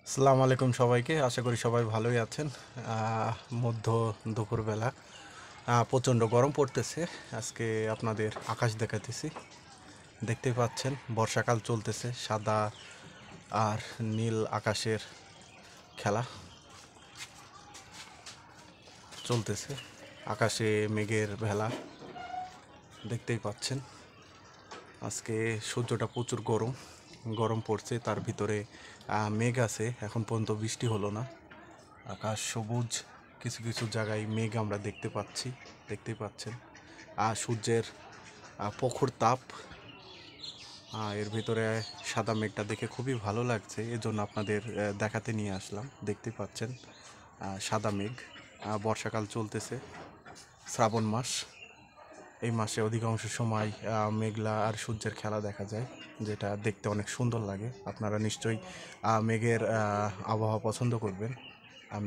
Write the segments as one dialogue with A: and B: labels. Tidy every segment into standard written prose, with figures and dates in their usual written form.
A: আসসালামু আলাইকুম সবাইকে। আশা করি সবাই ভালোই আছেন। মধ্য দুপুরবেলা প্রচণ্ড গরম পড়তেছে। আজকে আপনাদের আকাশ দেখাতেছি। দেখতেই পাচ্ছেন বর্ষাকাল চলতেছে, সাদা আর নীল আকাশের খেলা চলতেছে। আকাশে মেঘের ভেলা দেখতেই পাচ্ছেন। আজকে সূর্যটা প্রচুর গরম গরম পড়ছে, তার ভিতরে মেঘ আছে। এখন পর্যন্ত বৃষ্টি হলো না। আকাশ সবুজ, কিছু কিছু জায়গায় মেঘ আমরা দেখতেই পাচ্ছেন। আর সূর্যের প্রখর তাপ, এর ভিতরে সাদা মেঘটা দেখে খুবই ভালো লাগছে, এজন্য আপনাদের দেখাতে নিয়ে আসলাম। দেখতে পাচ্ছেন সাদা মেঘ। বর্ষাকাল চলতেছে, শ্রাবণ মাস। এই মাসে অধিকাংশ সময় মেঘলা আর সূর্যের খেলা দেখা যায়, যেটা দেখতে অনেক সুন্দর লাগে। আপনারা নিশ্চয়ই মেঘের আবহাওয়া পছন্দ করবেন।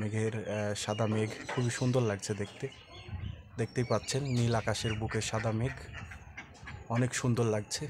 A: মেঘের সাদা মেঘ খুবই সুন্দর লাগছে দেখতে। দেখতেই পাচ্ছেন নীল আকাশের বুকে সাদা মেঘ অনেক সুন্দর লাগছে।